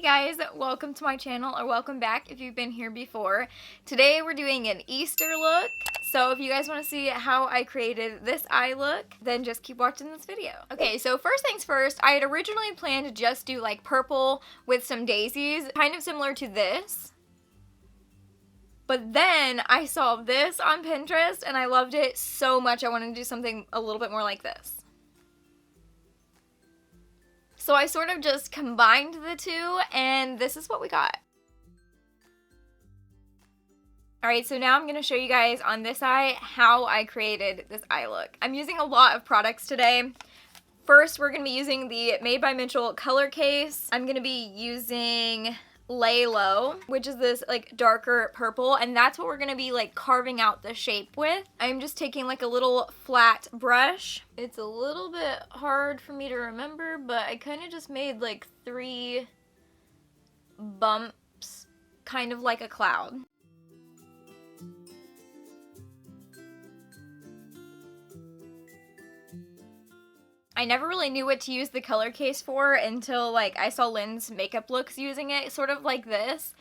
guys, welcome to my channel, or welcome back if you've been here before. Today we're doing an Easter look, so if you guys want to see how I created this eye look, then just keep watching this video. Okay, so first things first, I had originally planned to just do like purple with some daisies, kind of similar to this. But then I saw this on Pinterest and I loved it so much I wanted to do something a little bit more like this. So I sort of just combined the two, and this is what we got. Alright, so now I'm going to show you guys on this eye how I created this eye look. I'm using a lot of products today. First, we're going to be using the Made by Mitchell color case. I'm going to be using Lay Low, which is this like darker purple, and that's what we're gonna be like carving out the shape with. I'm just taking like a little flat brush. It's a little bit hard for me to remember, but I kind of just made like 3 bumps, kind of like a cloud. I never really knew what to use the color case for until like I saw Lynn's makeup looks using it, sort of like this.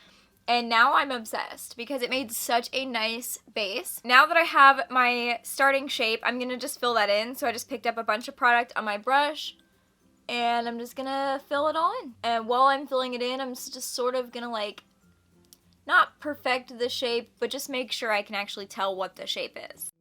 And now I'm obsessed because it made such a nice base. Now that I have my starting shape, I'm gonna just fill that in. So I just picked up a bunch of product on my brush and I'm just gonna fill it all in. And while I'm filling it in, I'm just sort of gonna like, not perfect the shape, but just make sure I can actually tell what the shape is.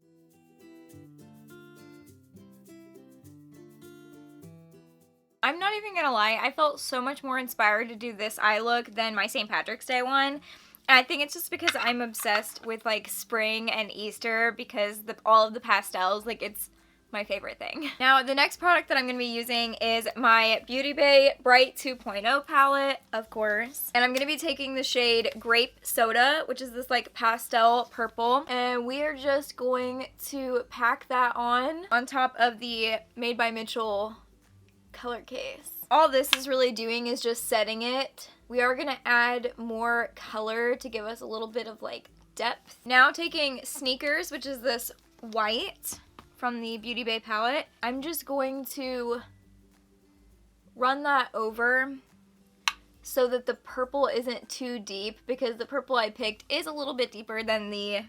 I'm not even gonna lie, I felt so much more inspired to do this eye look than my St. Patrick's Day one. And I think it's just because I'm obsessed with like spring and Easter because all of the pastels, like it's my favorite thing. Now the next product that I'm gonna be using is my Beauty Bay Bright 2.0 palette, of course. And I'm gonna be taking the shade Grape Soda, which is this like pastel purple. And we are just going to pack that on top of the Made by Mitchell color case. All this is really doing is just setting it. We are gonna add more color to give us a little bit of like depth. Now taking Sneakers, which is this white from the Beauty Bay palette, I'm just going to run that over so that the purple isn't too deep, because the purple I picked is a little bit deeper than the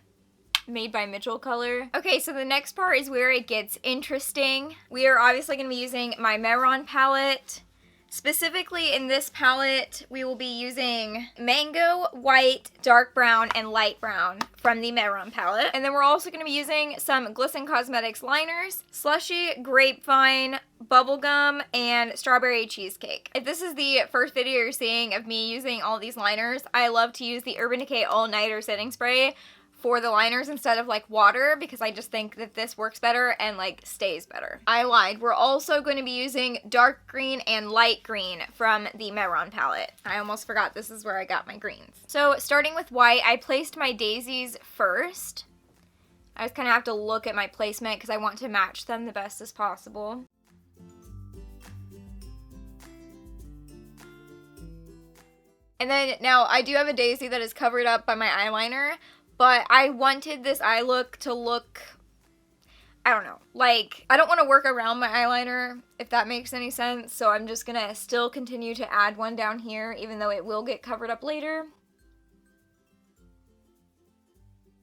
Made by Mitchell color. Okay, so the next part is where it gets interesting. We are obviously going to be using my Meron palette. Specifically in this palette, we will be using Mango, White, Dark Brown, and Light Brown from the Meron palette. And then we're also going to be using some Glisten Cosmetics liners, Slushy, Grapevine, Bubblegum, and Strawberry Cheesecake. If this is the first video you're seeing of me using all these liners, I love to use the Urban Decay All Nighter Setting Spray for the liners instead of like water, because I just think that this works better and like stays better. I lied. We're also going to be using dark green and light green from the Meron palette. I almost forgot this is where I got my greens. So starting with white, I placed my daisies first. I just kind of have to look at my placement because I want to match them the best as possible. And then now I do have a daisy that is covered up by my eyeliner, but I wanted this eye look to look, I don't know, like, I don't want to work around my eyeliner, if that makes any sense, so I'm just gonna still continue to add one down here, even though it will get covered up later.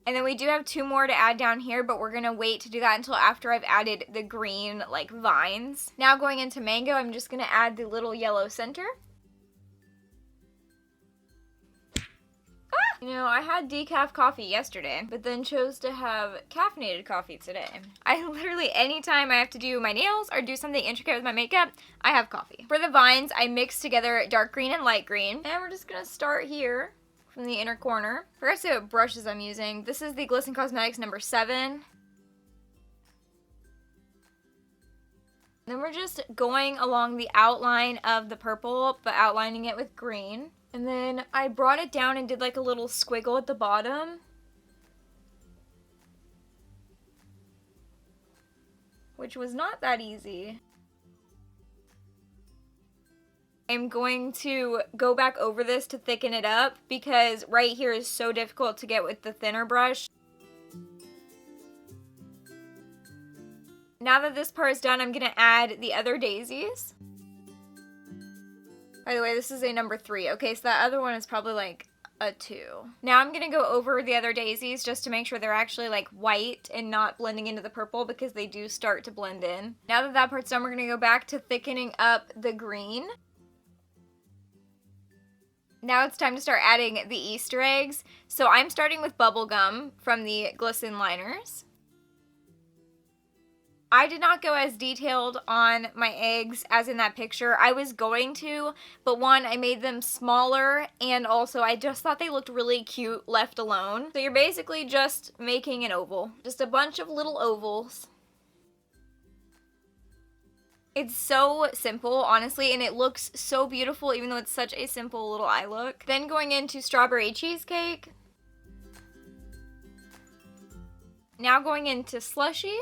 And then we do have 2 more to add down here, but we're gonna wait to do that until after I've added the green, like, vines. Now going into Mango, I'm just gonna add the little yellow center. You know, I had decaf coffee yesterday, but then chose to have caffeinated coffee today. I literally, anytime I have to do my nails or do something intricate with my makeup, I have coffee. For the vines, I mixed together dark green and light green. And we're just gonna start here from the inner corner. Forgot to say what brushes I'm using. This is the Glisten Cosmetics number 7. Then we're just going along the outline of the purple, but outlining it with green. And then I brought it down and did like a little squiggle at the bottom, which was not that easy. I'm going to go back over this to thicken it up because right here is so difficult to get with the thinner brush. Now that this part is done, I'm going to add the other daisies. By the way, this is a number 3. Okay, so that other one is probably like a 2. Now I'm gonna go over the other daisies just to make sure they're actually like white and not blending into the purple, because they do start to blend in. Now that that part's done, we're gonna go back to thickening up the green. Now it's time to start adding the Easter eggs. So I'm starting with bubblegum from the Glisten liners. I did not go as detailed on my eggs as in that picture. I was going to, but one, I made them smaller, and also I just thought they looked really cute left alone. So you're basically just making an oval. Just a bunch of little ovals. It's so simple, honestly, and it looks so beautiful even though it's such a simple little eye look. Then going into strawberry cheesecake. Now going into slushy.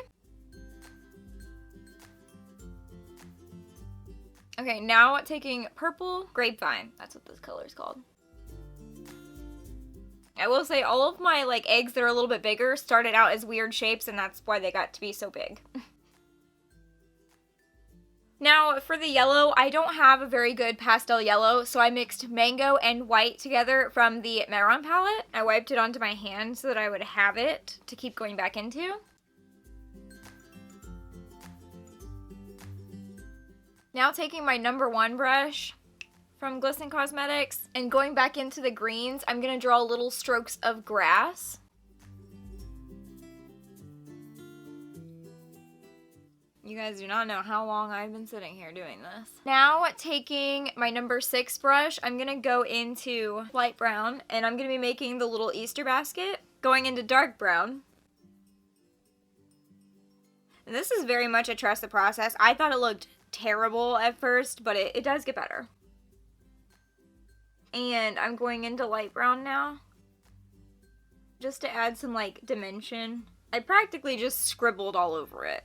Okay, now taking purple grapevine. That's what this color is called. I will say all of my like eggs that are a little bit bigger started out as weird shapes, and that's why they got to be so big. Now for the yellow, I don't have a very good pastel yellow, so I mixed mango and white together from the Marron palette. I wiped it onto my hand so that I would have it to keep going back into. Now taking my number 1 brush from Glisten Cosmetics and going back into the greens, I'm going to draw little strokes of grass. You guys do not know how long I've been sitting here doing this. Now taking my number 6 brush, I'm going to go into light brown, and I'm going to be making the little Easter basket, going into dark brown. And this is very much a trust the process. I thought it looked terrible at first, but it does get better. And I'm going into light brown now, just to add some like dimension. I practically just scribbled all over it,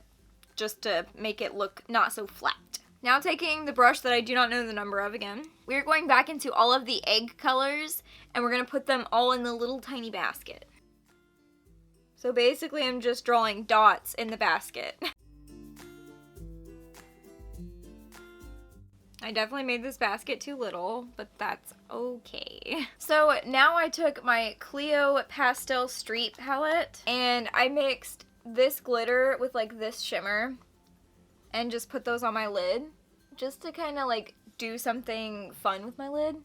just to make it look not so flat. Now taking the brush that I do not know the number of again, we're going back into all of the egg colors, and we're going to put them all in the little tiny basket. So basically I'm just drawing dots in the basket. I definitely made this basket too little, but that's okay. So now I took my Clio Pastel Street palette, and I mixed this glitter with like this shimmer and just put those on my lid just to kind of like do something fun with my lid.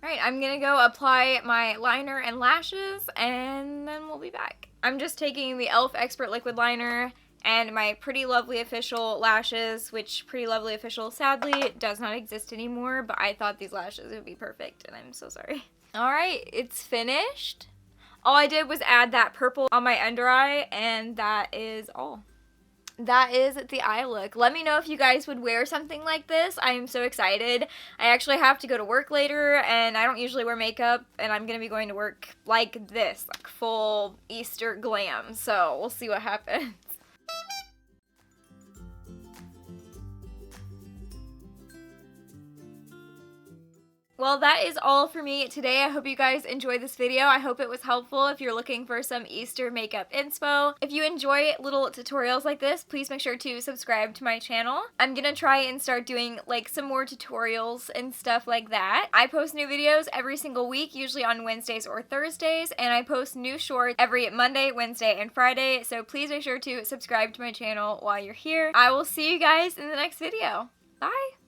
Alright, I'm gonna go apply my liner and lashes, and then we'll be back. I'm just taking the e.l.f. Expert Liquid Liner and my Pretty Lovely Official lashes, which Pretty Lovely Official sadly does not exist anymore, but I thought these lashes would be perfect, and I'm so sorry. Alright, it's finished. All I did was add that purple on my under eye, and that is all. That is the eye look. Let me know if you guys would wear something like this. I am so excited. I actually have to go to work later, and I don't usually wear makeup, and I'm going to be going to work like this, like full Easter glam, so we'll see what happens. Well, that is all for me today. I hope you guys enjoyed this video. I hope it was helpful if you're looking for some Easter makeup inspo. If you enjoy little tutorials like this, please make sure to subscribe to my channel. I'm gonna try and start doing like some more tutorials and stuff like that. I post new videos every single week, usually on Wednesdays or Thursdays, and I post new shorts every Monday, Wednesday, and Friday, so please make sure to subscribe to my channel while you're here. I will see you guys in the next video. Bye!